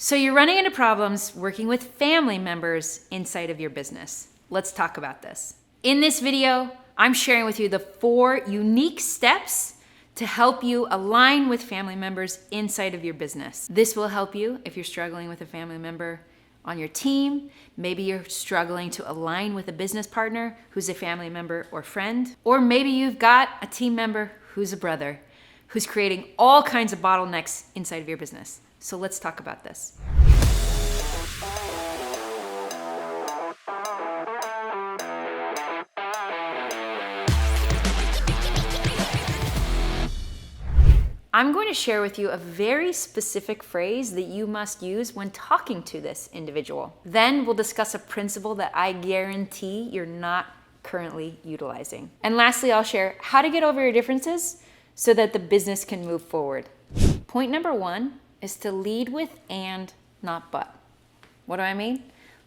So you're running into problems working with family members inside of your business. Let's talk about this. In this video, I'm sharing with you the 4 unique steps to help you align with family members inside of your business. This will help you if you're struggling with a family member on your team. Maybe you're struggling to align with a business partner who's a family member or friend. Or maybe you've got a team member who's a brother who's creating all kinds of bottlenecks inside of your business. So let's talk about this. I'm going to share with you a very specific phrase that you must use when talking to this individual. Then we'll discuss a principle that I guarantee you're not currently utilizing. And lastly, I'll share how to get over your differences so that the business can move forward. Point number 1 is to lead with and, not but. What do I mean?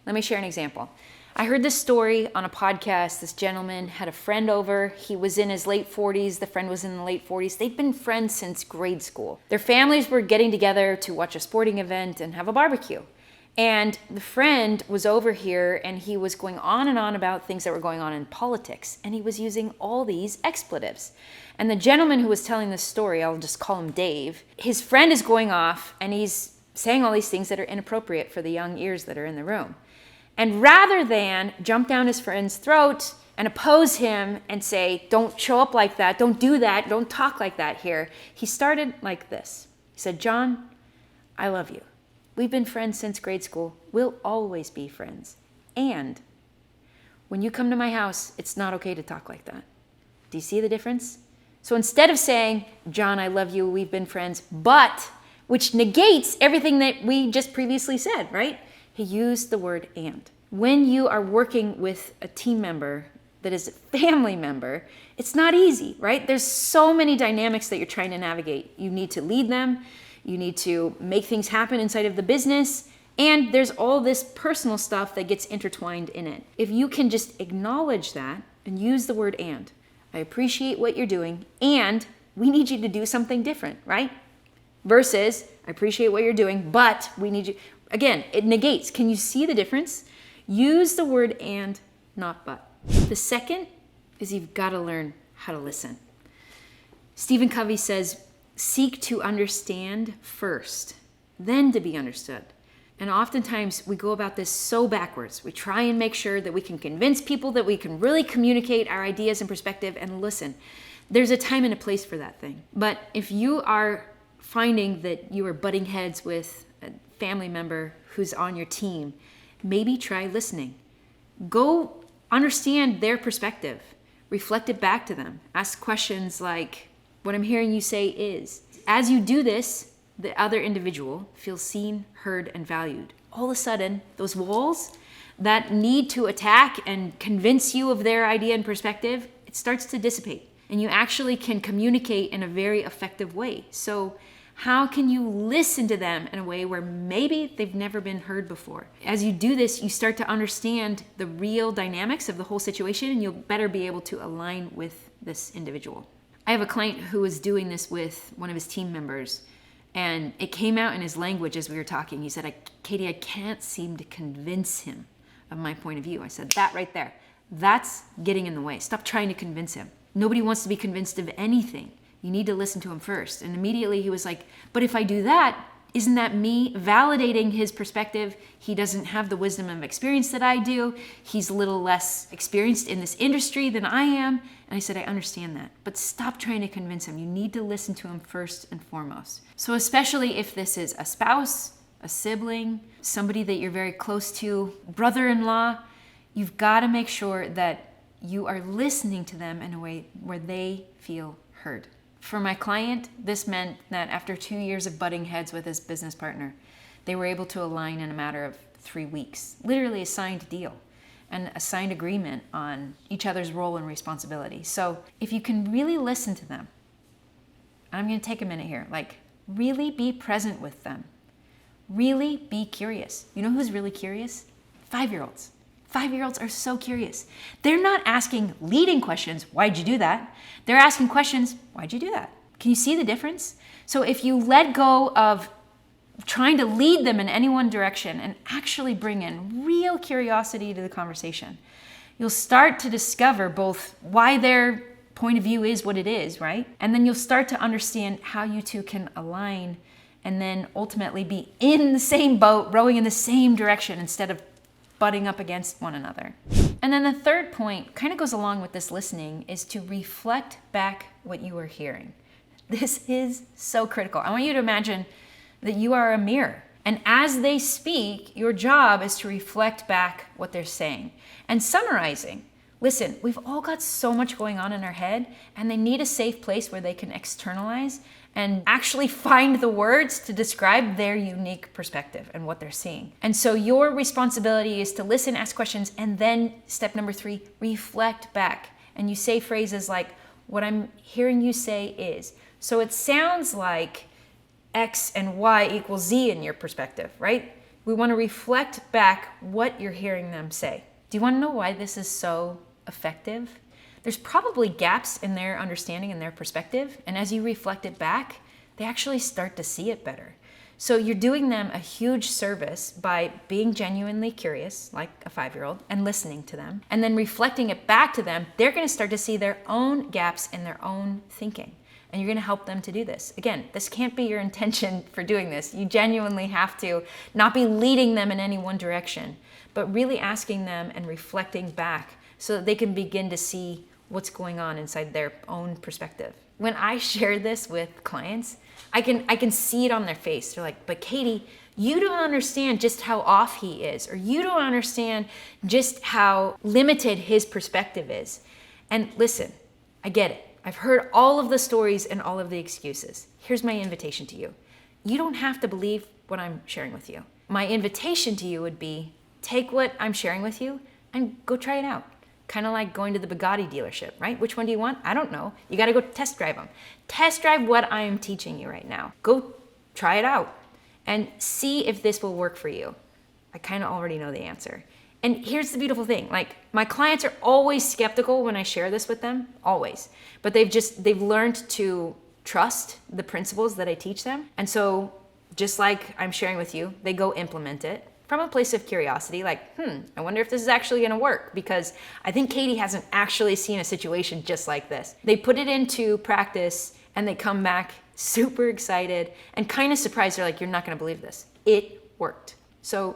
Let me share an example. I heard this story on a podcast. This gentleman had a friend over. He was in his late 40s. The friend was in the late 40s. They'd been friends since grade school. Their families were getting together to watch a sporting event and have a barbecue. And the friend was over here and he was going on and on about things that were going on in politics. And he was using all these expletives. And the gentleman who was telling this story, I'll just call him Dave, his friend is going off and he's saying all these things that are inappropriate for the young ears that are in the room. And rather than jump down his friend's throat and oppose him and say, don't show up like that, don't do that, don't talk like that here, he started like this. He said, John, I love you. We've been friends since grade school. We'll always be friends. And when you come to my house, it's not okay to talk like that. Do you see the difference? So instead of saying, John, I love you, we've been friends, but, which negates everything that we just previously said, right? He used the word and. When you are working with a team member that is a family member, it's not easy, right? There's so many dynamics that you're trying to navigate. You need to lead them. You need to make things happen inside of the business. And there's all this personal stuff that gets intertwined in it. If you can just acknowledge that and use the word and. I appreciate what you're doing and we need you to do something different, right? Versus, I appreciate what you're doing, but we need you. Again, it negates. Can you see the difference? Use the word and, not but. The second is you've got to learn how to listen. Stephen Covey says, seek to understand first, then to be understood. And oftentimes we go about this so backwards. We try and make sure that we can convince people that we can really communicate our ideas and perspective and listen. There's a time and a place for that thing. But if you are finding that you are butting heads with a family member who's on your team, maybe try listening. Go understand their perspective. Reflect it back to them. Ask questions like, what I'm hearing you say is. As you do this, the other individual feels seen, heard, and valued. All of a sudden, those walls that need to attack and convince you of their idea and perspective, it starts to dissipate. And you actually can communicate in a very effective way. So how can you listen to them in a way where maybe they've never been heard before? As you do this, you start to understand the real dynamics of the whole situation and you'll better be able to align with this individual. I have a client who was doing this with one of his team members and it came out in his language as we were talking. He said, Katie, I can't seem to convince him of my point of view. I said, that right there, that's getting in the way. Stop trying to convince him. Nobody wants to be convinced of anything. You need to listen to him first. And immediately he was like, but if I do that, isn't that me validating his perspective? He doesn't have the wisdom and experience that I do. He's a little less experienced in this industry than I am. And I said, I understand that, but stop trying to convince him. You need to listen to him first and foremost. So especially if this is a spouse, a sibling, somebody that you're very close to, brother-in-law, you've got to make sure that you are listening to them in a way where they feel heard. For my client, this meant that after 2 years of butting heads with his business partner, they were able to align in a matter of 3 weeks, literally a signed deal and a signed agreement on each other's role and responsibility. So if you can really listen to them, and I'm going to take a minute here, like really be present with them, really be curious. You know who's really curious? 5-year-olds. 5-year-olds are so curious. They're not asking leading questions, why'd you do that? They're asking questions, why'd you do that? Can you see the difference? So if you let go of trying to lead them in any one direction and actually bring in real curiosity to the conversation, you'll start to discover both why their point of view is what it is, right? And then you'll start to understand how you two can align and then ultimately be in the same boat, rowing in the same direction instead of butting up against one another. And then the third point kind of goes along with this listening, is to reflect back what you are hearing. This is so critical. I want you to imagine that you are a mirror. And as they speak, your job is to reflect back what they're saying. And summarizing, listen, we've all got so much going on in our head, and they need a safe place where they can externalize and actually find the words to describe their unique perspective and what they're seeing. And so your responsibility is to listen, ask questions, and then step number 3, reflect back. And you say phrases like, what I'm hearing you say is. So it sounds like X and Y equals Z in your perspective, right? We want to reflect back what you're hearing them say. Do you want to know why this is so effective? There's probably gaps in their understanding and their perspective, and as you reflect it back, they actually start to see it better. So you're doing them a huge service by being genuinely curious, like a 5-year-old, and listening to them, and then reflecting it back to them. They're going to start to see their own gaps in their own thinking, and you're going to help them to do this. Again, this can't be your intention for doing this. You genuinely have to not be leading them in any one direction, but really asking them and reflecting back so that they can begin to see what's going on inside their own perspective. When I share this with clients, I can see it on their face. They're like, but Katie, you don't understand just how off he is, or you don't understand just how limited his perspective is. And listen, I get it. I've heard all of the stories and all of the excuses. Here's my invitation to you. You don't have to believe what I'm sharing with you. My invitation to you would be, take what I'm sharing with you and go try it out. Kind of like going to the Bugatti dealership, right? Which one do you want? I don't know. You got to go test drive them. Test drive what I am teaching you right now. Go try it out and see if this will work for you. I kind of already know the answer. And here's the beautiful thing. Like, my clients are always skeptical when I share this with them, always. But they've learned to trust the principles that I teach them. And so just like I'm sharing with you, they go implement it from a place of curiosity, like, I wonder if this is actually gonna work, because I think Katie hasn't actually seen a situation just like this. They put it into practice and they come back super excited and kind of surprised. They're like, you're not gonna believe this. It worked. So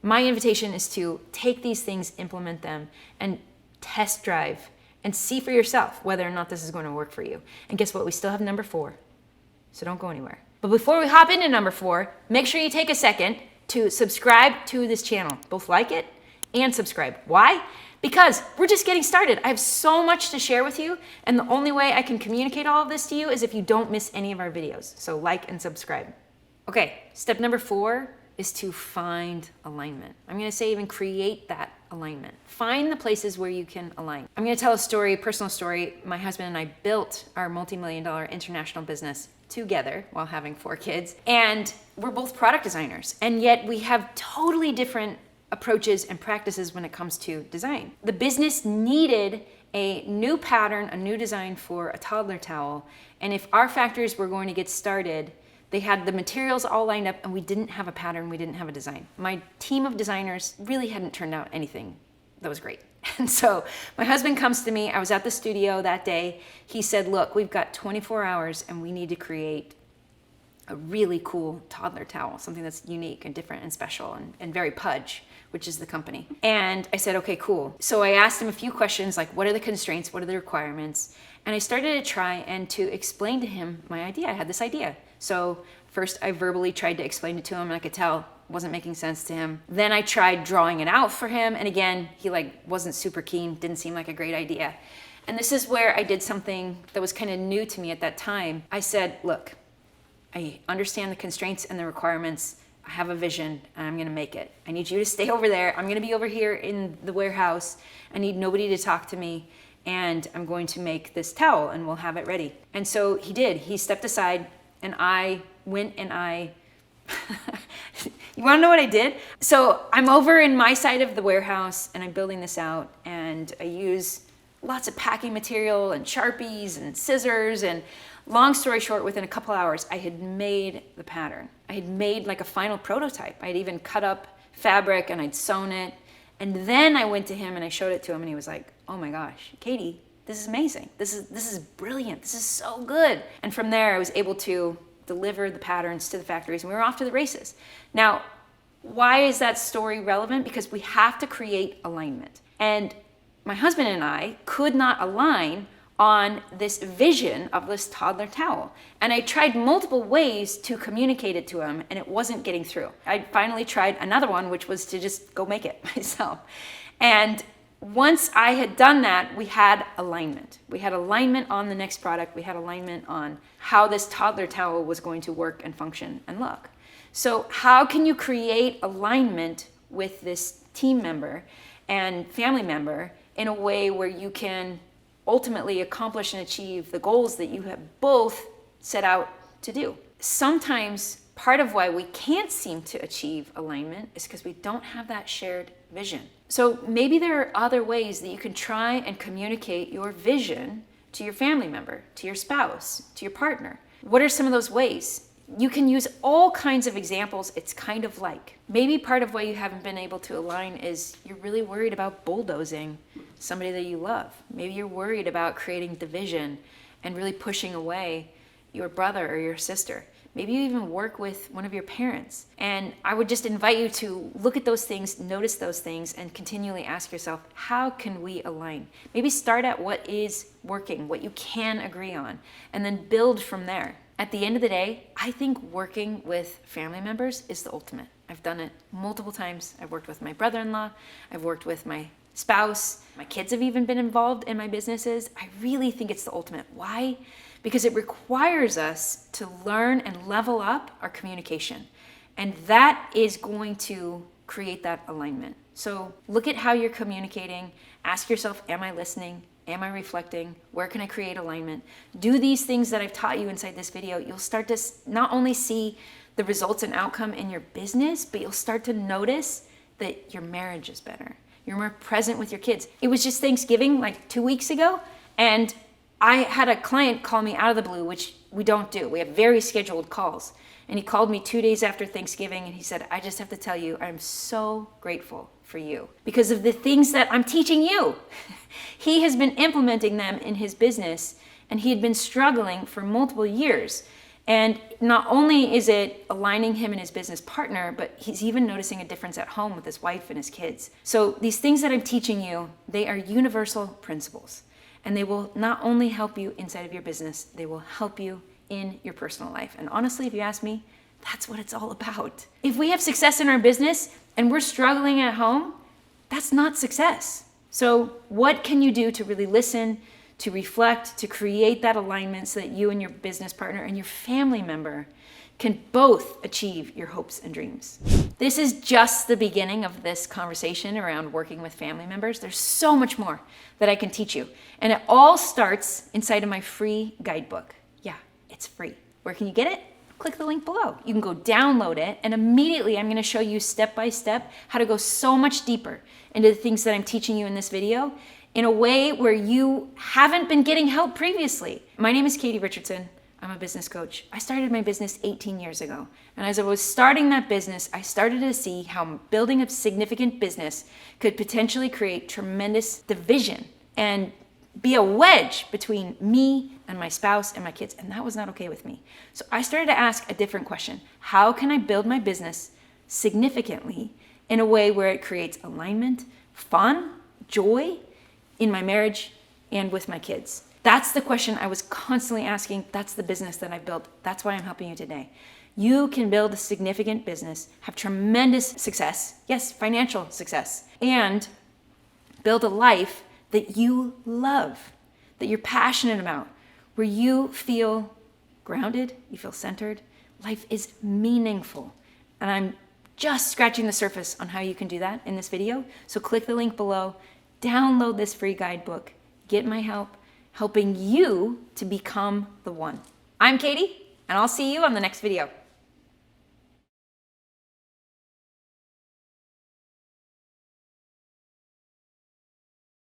my invitation is to take these things, implement them, and test drive and see for yourself whether or not this is going to work for you. And guess what? We still have number 4, so don't go anywhere. But before we hop into number 4, make sure you take a second to subscribe to this channel. Both like it and subscribe. Why? Because we're just getting started. I have so much to share with you, and the only way I can communicate all of this to you is if you don't miss any of our videos. So like and subscribe. Okay, step number 4 is to find alignment. I'm gonna say even create that alignment. Find the places where you can align. I'm gonna tell a story, personal story. My husband and I built our multi-million-dollar international business together while having 4 kids. And we're both product designers. And yet we have totally different approaches and practices when it comes to design. The business needed a new pattern, a new design for a toddler towel. And if our factories were going to get started, they had the materials all lined up and we didn't have a pattern, we didn't have a design. My team of designers really hadn't turned out anything that was great. And so my husband comes to me, I was at the studio that day. He said, look, we've got 24 hours and we need to create a really cool toddler towel, something that's unique and different and special and very Pudge, which is the company. And I said, okay, cool. So I asked him a few questions like, what are the constraints? What are the requirements? And I started to try and to explain to him my idea. I had this idea. So first I verbally tried to explain it to him and I could tell wasn't making sense to him. Then I tried drawing it out for him. And again, he wasn't super keen, didn't seem like a great idea. And this is where I did something that was kind of new to me at that time. I said, look, I understand the constraints and the requirements. I have a vision and I'm gonna make it. I need you to stay over there. I'm gonna be over here in the warehouse. I need nobody to talk to me. And I'm going to make this towel and we'll have it ready. And so he did. He stepped aside and I went and you wanna know what I did? So I'm over in my side of the warehouse and I'm building this out and I use lots of packing material and Sharpies and scissors, and long story short, within a couple hours, I had made the pattern. I had made like a final prototype. I'd even cut up fabric and I'd sewn it. And then I went to him and I showed it to him and he was like, oh my gosh, Katie, this is amazing. This is brilliant. This is so good. And from there I was able to deliver the patterns to the factories and we were off to the races. Now, why is that story relevant? Because we have to create alignment. And my husband and I could not align on this vision of this toddler towel. And I tried multiple ways to communicate it to him and it wasn't getting through. I finally tried another one, which was to just go make it myself. And once I had done that, we had alignment. We had alignment on the next product. We had alignment on how this toddler towel was going to work and function and look. So how can you create alignment with this team member and family member in a way where you can ultimately accomplish and achieve the goals that you have both set out to do? Sometimes part of why we can't seem to achieve alignment is because we don't have that shared vision. So maybe there are other ways that you can try and communicate your vision to your family member, to your spouse, to your partner. What are some of those ways? You can use all kinds of examples. It's kind of like, maybe part of why you haven't been able to align is you're really worried about bulldozing somebody that you love. Maybe you're worried about creating division and really pushing away your brother or your sister. Maybe you even work with one of your parents. And I would just invite you to look at those things, notice those things, and continually ask yourself, how can we align? Maybe start at what is working, what you can agree on, and then build from there. At the end of the day, I think working with family members is the ultimate. I've done it multiple times. I've worked with my brother-in-law. I've worked with my spouse. My kids have even been involved in my businesses. I really think it's the ultimate. Why? Because it requires us to learn and level up our communication. And that is going to create that alignment. So look at how you're communicating. Ask yourself, am I listening? Am I reflecting? Where can I create alignment? Do these things that I've taught you inside this video. You'll start to not only see the results and outcome in your business, but you'll start to notice that your marriage is better. You're more present with your kids. It was just Thanksgiving like 2 weeks ago, and I had a client call me out of the blue, which we don't do. We have very scheduled calls. And he called me 2 days after Thanksgiving and he said, I just have to tell you, I'm so grateful for you because of the things that I'm teaching you. He has been implementing them in his business and he had been struggling for multiple years. And not only is it aligning him and his business partner, but he's even noticing a difference at home with his wife and his kids. So these things that I'm teaching you, they are universal principles. And they will not only help you inside of your business, they will help you in your personal life. And honestly, if you ask me, that's what it's all about. If we have success in our business and we're struggling at home, that's not success. So what can you do to really listen, to reflect, to create that alignment so that you and your business partner and your family member can both achieve your hopes and dreams? This is just the beginning of this conversation around working with family members. There's so much more that I can teach you. And it all starts inside of my free guidebook. Yeah, it's free. Where can you get it? Click the link below. You can go download it, and immediately I'm going to show you step by step how to go so much deeper into the things that I'm teaching you in this video in a way where you haven't been getting help previously. My name is Katie Richardson. I'm a business coach. I started my business 18 years ago. And as I was starting that business, I started to see how building a significant business could potentially create tremendous division and be a wedge between me and my spouse and my kids. And that was not okay with me. So I started to ask a different question. How can I build my business significantly in a way where it creates alignment, fun, joy in my marriage and with my kids? That's the question I was constantly asking. That's the business that I've built. That's why I'm helping you today. You can build a significant business, have tremendous success, yes, financial success, and build a life that you love, that you're passionate about, where you feel grounded, you feel centered. Life is meaningful. And I'm just scratching the surface on how you can do that in this video. So click the link below, download this free guidebook, get my help, helping you to become the one. I'm Katie, and I'll see you on the next video.